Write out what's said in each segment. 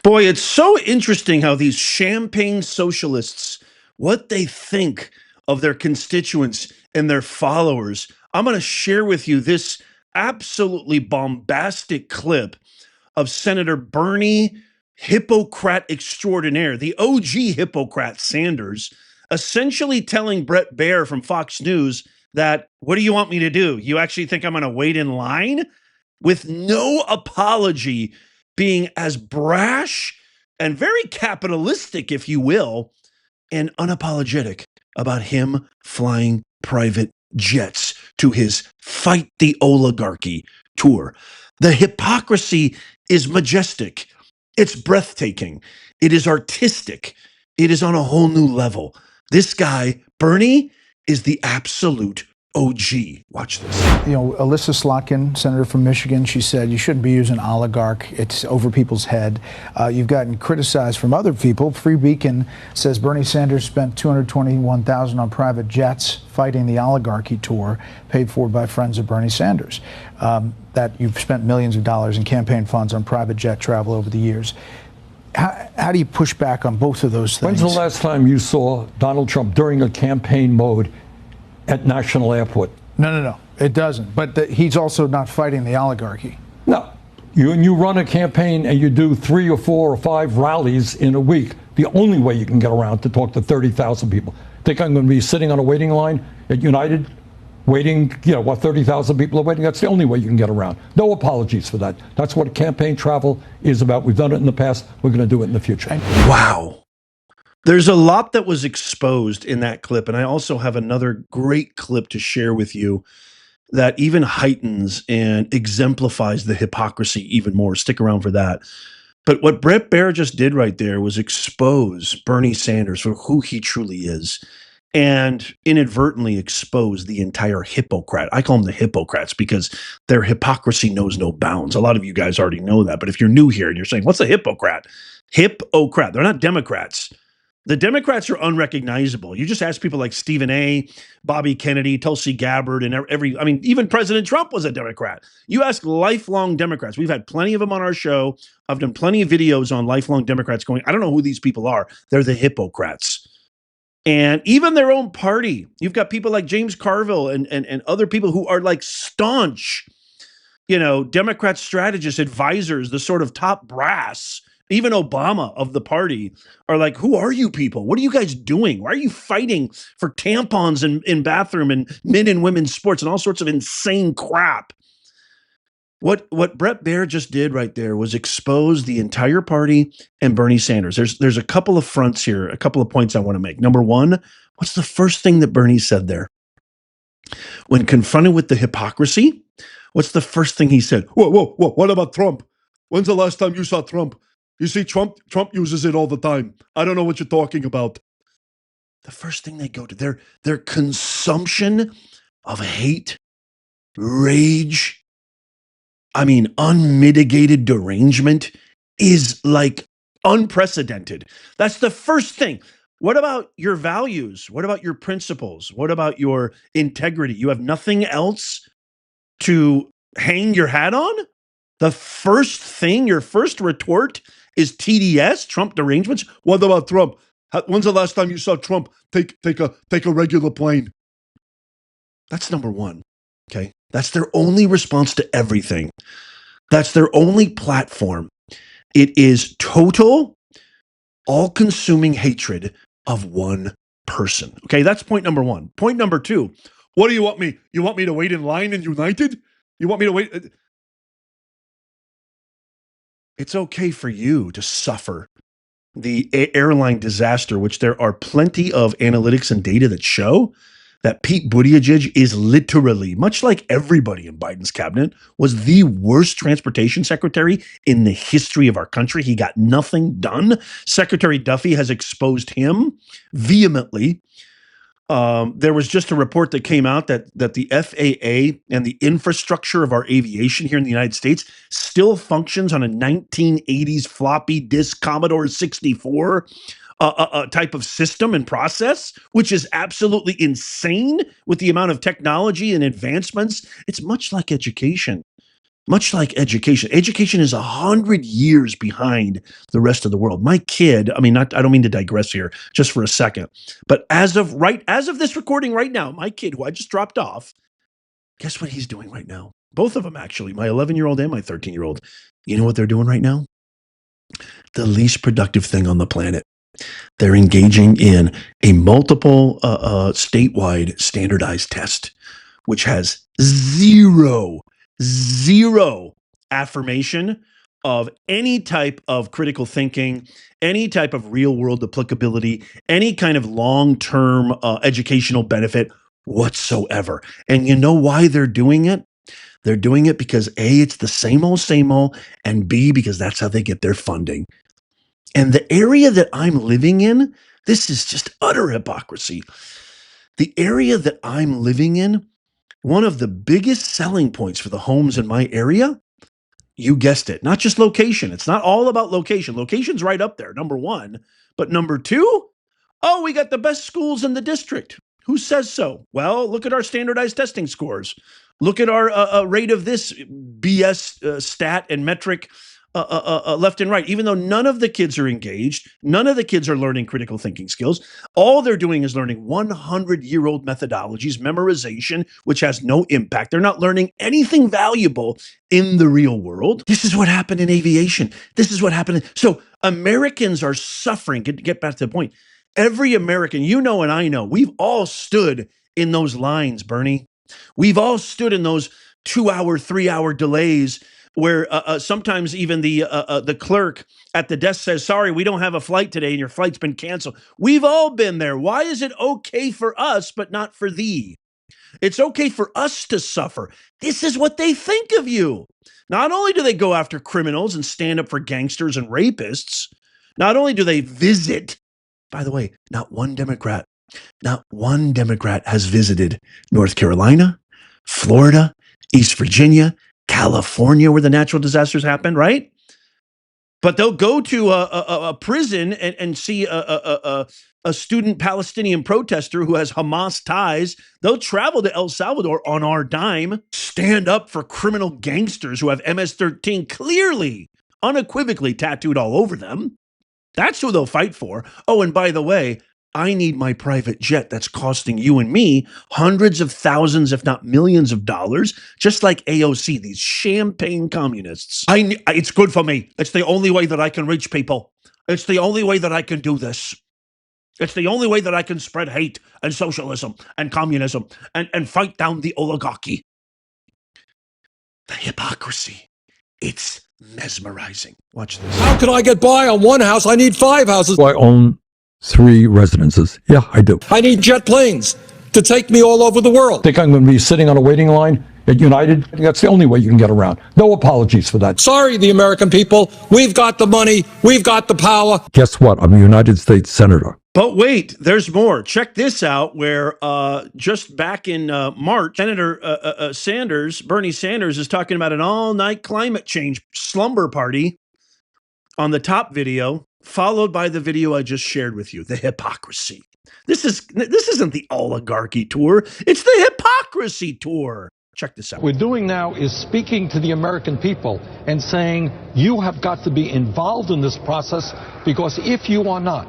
Boy, it's so interesting how these champagne socialists, what they think of their constituents and their followers. I'm going to share with you this absolutely bombastic clip of Senator Bernie, hypocrat extraordinaire, the OG hypocrat Sanders, essentially telling Brett Baer from Fox News that, what do you want me to do? You actually think I'm going to wait in line? With no apology, being as brash and very capitalistic, if you will, and unapologetic about him flying private jets to his Fight the Oligarchy tour. The hypocrisy is majestic. It's breathtaking. It is artistic. It is on a whole new level. This guy, Bernie, is the absolute OG. Watch this. Alyssa Slotkin, senator from Michigan, she said you shouldn't be using oligarch. It's over people's head. You've gotten criticized from other people. Free Beacon says Bernie Sanders spent $221,000 on private jets fighting the oligarchy tour, paid for by friends of Bernie Sanders. That you've spent millions of dollars in campaign funds on private jet travel over the years. How do you push back on both of those things? When's the last time you saw Donald Trump during a campaign mode at National Airport? No, it doesn't. But he's also not fighting the oligarchy. No. You run a campaign and you do 3 or 4 or 5 rallies in a week. The only way you can get around to talk to 30,000 people. Think I'm going to be sitting on a waiting line at United, waiting, 30,000 people are waiting? That's the only way you can get around. No apologies for that. That's what campaign travel is about. We've done it in the past. We're going to do it in the future. Wow. There's a lot that was exposed in that clip, and I also have another great clip to share with you that even heightens and exemplifies the hypocrisy even more. Stick around for that. But what Brett Baer just did right there was expose Bernie Sanders for who he truly is and inadvertently expose the entire hypocrat. I call them the hypocrats because their hypocrisy knows no bounds. A lot of you guys already know that. But if you're new here and you're saying, what's a hypocrat? Hypocrat. They're not Democrats. The Democrats are unrecognizable. You just ask people like Stephen A., Bobby Kennedy, Tulsi Gabbard, and even President Trump was a Democrat. You ask lifelong Democrats. We've had plenty of them on our show. I've done plenty of videos on lifelong Democrats going, I don't know who these people are. They're the hypocrats. And even their own party. You've got people like James Carville and other people who are like staunch, Democrat strategists, advisors, the sort of top brass. Even Obama of the party are like, who are you people? What are you guys doing? Why are you fighting for tampons in bathroom and men and women's sports and all sorts of insane crap? What Brett Baer just did right there was expose the entire party and Bernie Sanders. There's a couple of fronts here, a couple of points I want to make. Number one, what's the first thing that Bernie said there? When confronted with the hypocrisy, what's the first thing he said? Whoa, what about Trump? When's the last time you saw Trump? You see, Trump uses it all the time. I don't know what you're talking about. The first thing they go to, their consumption of hate, rage, unmitigated derangement is like unprecedented. That's the first thing. What about your values? What about your principles? What about your integrity? You have nothing else to hang your hat on? The first thing, your first retort is TDS, Trump derangements. What about Trump? When's the last time you saw Trump take a regular plane? That's number one. Okay. That's their only response to everything. That's their only platform. It is total, all-consuming hatred of one person. Okay, that's point number one. Point number two, what do you want me? You want me to wait in line in United? You want me to wait? It's okay for you to suffer the airline disaster, which there are plenty of analytics and data that show that Pete Buttigieg is literally, much like everybody in Biden's cabinet, was the worst transportation secretary in the history of our country. He got nothing done. Secretary Duffy has exposed him vehemently. There was just a report that came out that the FAA and the infrastructure of our aviation here in the United States still functions on a 1980s floppy disk Commodore 64 type of system and process, which is absolutely insane with the amount of technology and advancements. It's much like education. Much like education. Education is 100 years behind the rest of the world. My kid, I don't mean to digress here just for a second, but as of this recording right now, my kid who I just dropped off, guess what he's doing right now? Both of them, actually, my 11-year-old and my 13-year-old. You know what they're doing right now? The least productive thing on the planet. They're engaging in a multiple statewide standardized test, which has zero affirmation of any type of critical thinking, any type of real world applicability, any kind of long-term educational benefit whatsoever. And you know why they're doing it? They're doing it because A, it's the same old, and B, because that's how they get their funding. And the area that I'm living in, this is just utter hypocrisy. The area that I'm living in, one of the biggest selling points for the homes in my area, you guessed it, not just location. It's not all about location. Location's right up there, number one. But number two, oh, we got the best schools in the district. Who says so? Well, look at our standardized testing scores. Look at our rate of this BS stat and metric left and right. Even though none of the kids are engaged, none of the kids are learning critical thinking skills. All they're doing is learning 100-year-old methodologies, memorization, which has no impact. They're not learning anything valuable in the real world. This is what happened in aviation. This is what happened. So Americans are suffering. Get back to the point. Every American, you know, and I know, we've all stood in those lines, Bernie. We've all stood in those 2-hour, 3-hour delays where sometimes even the clerk at the desk says, sorry, we don't have a flight today and your flight's been canceled. We've all been there. Why is it okay for us, but not for thee? It's okay for us to suffer. This is what they think of you. Not only do they go after criminals and stand up for gangsters and rapists, not only do they visit, by the way, not one Democrat has visited North Carolina, Florida, East Virginia, California, where the natural disasters happened, right? But they'll go to a prison and see a student Palestinian protester who has Hamas ties. They'll travel to El Salvador on our dime, stand up for criminal gangsters who have MS-13 clearly, unequivocally tattooed all over them. That's who they'll fight for. Oh, and by the way, I need my private jet that's costing you and me hundreds of thousands, if not millions of dollars, just like AOC, these champagne communists. It's good for me. It's the only way that I can reach people. It's the only way that I can do this. It's the only way that I can spread hate and socialism and communism and fight down the oligarchy. The hypocrisy. It's mesmerizing. Watch this. How can I get by on one house? I need 5 houses. I own 3 residences. Yeah, I do. I need jet planes to take me all over the world. Think I'm going to be sitting on a waiting line at United? That's the only way you can get around. No apologies for that. Sorry, the American people. We've got the money. We've got the power. Guess what? I'm a United States Senator. But wait, there's more. Check this out, where just back in March, Senator Sanders, Bernie Sanders, is talking about an all-night climate change slumber party on the top video, followed by the video I just shared with you, the hypocrisy. This isn't the oligarchy tour. It's the hypocrisy tour. Check this out. What we're doing now is speaking to the American people and saying, you have got to be involved in this process, because if you are not,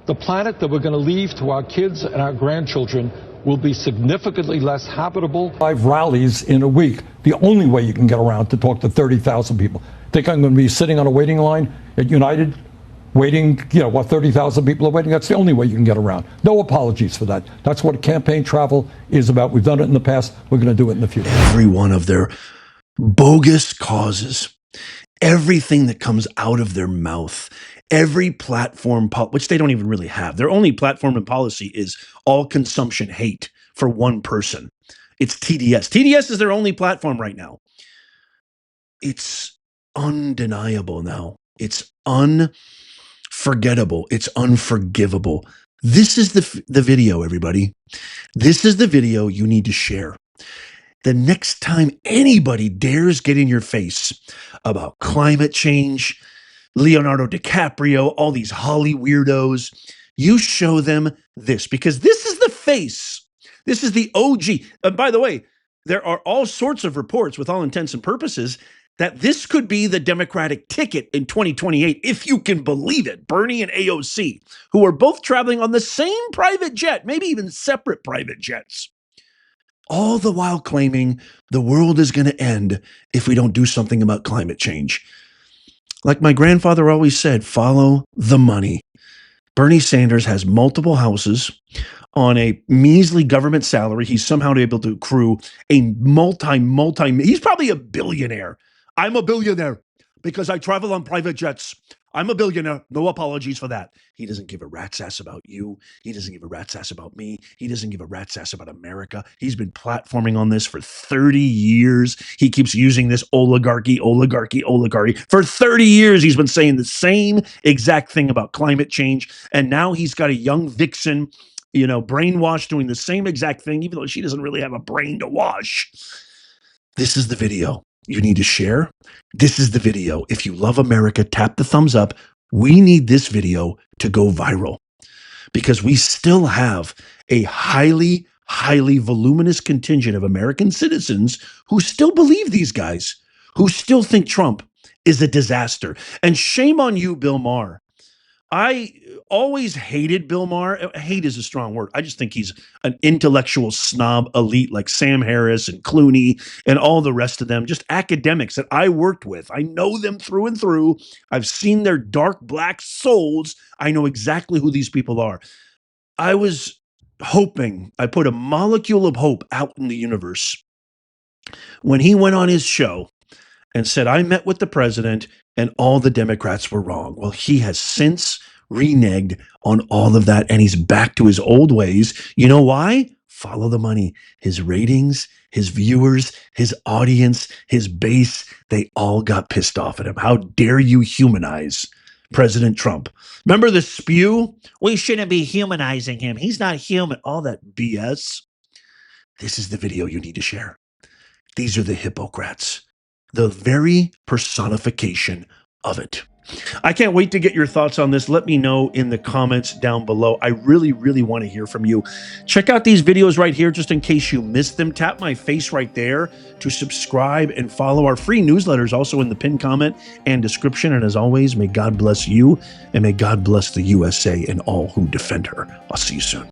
the planet that we're going to leave to our kids and our grandchildren will be significantly less habitable. 5 rallies in a week. The only way you can get around to talk to 30,000 people. Think I'm going to be sitting on a waiting line at United, waiting, 30,000 people are waiting? That's the only way you can get around. No apologies for that. That's what campaign travel is about. We've done it in the past. We're going to do it in the future. Every one of their bogus causes, everything that comes out of their mouth, every platform, which they don't even really have. Their only platform and policy is all consumption hate for one person. It's TDS. TDS is their only platform right now. It's undeniable now. It's unforgettable. It's unforgivable. This is the video, everybody. This is the video you need to share. The next time anybody dares get in your face about climate change, Leonardo DiCaprio, all these Holly weirdos, you show them this, because this is the face. This is the OG. By the way, there are all sorts of reports, with all intents and purposes, that this could be the Democratic ticket in 2028, if you can believe it. Bernie and AOC, who are both traveling on the same private jet, maybe even separate private jets, all the while claiming the world is going to end if we don't do something about climate change. Like my grandfather always said, follow the money. Bernie Sanders has multiple houses on a measly government salary. He's somehow able to accrue a he's probably a billionaire. I'm a billionaire because I travel on private jets. I'm a billionaire. No apologies for that. He doesn't give a rat's ass about you. He doesn't give a rat's ass about me. He doesn't give a rat's ass about America. He's been platforming on this for 30 years. He keeps using this oligarchy. For 30 years, he's been saying the same exact thing about climate change. And now he's got a young vixen, brainwashed, doing the same exact thing, even though she doesn't really have a brain to wash. This is the video you need to share. This is the video. If you love America, tap the thumbs up. We need this video to go viral because we still have a highly voluminous contingent of American citizens who still believe these guys, who still think Trump is a disaster. And shame on you, Bill Maher. I always hated Bill Maher. Hate is a strong word. I just think he's an intellectual snob elite like Sam Harris and Clooney and all the rest of them, just academics that I worked with. I know them through and through. I've seen their dark black souls. I know exactly who these people are. I was hoping, I put a molecule of hope out in the universe when he went on his show and said, I met with the president and all the Democrats were wrong. Well, he has since reneged on all of that and he's back to his old ways. You know why? Follow the money. His ratings, his viewers, his audience, his base, they all got pissed off at him. How dare you humanize President Trump? Remember the spew? We shouldn't be humanizing him. He's not human. All that BS. This is the video you need to share. These are the hypocrats. The very personification of it. I can't wait to get your thoughts on this. Let me know in the comments down below. I really want to hear from you. Check out these videos right here just in case you missed them. Tap my face right there to subscribe and follow our free newsletters also in the pinned comment and description. And as always, may God bless you and may God bless the USA and all who defend her. I'll see you soon.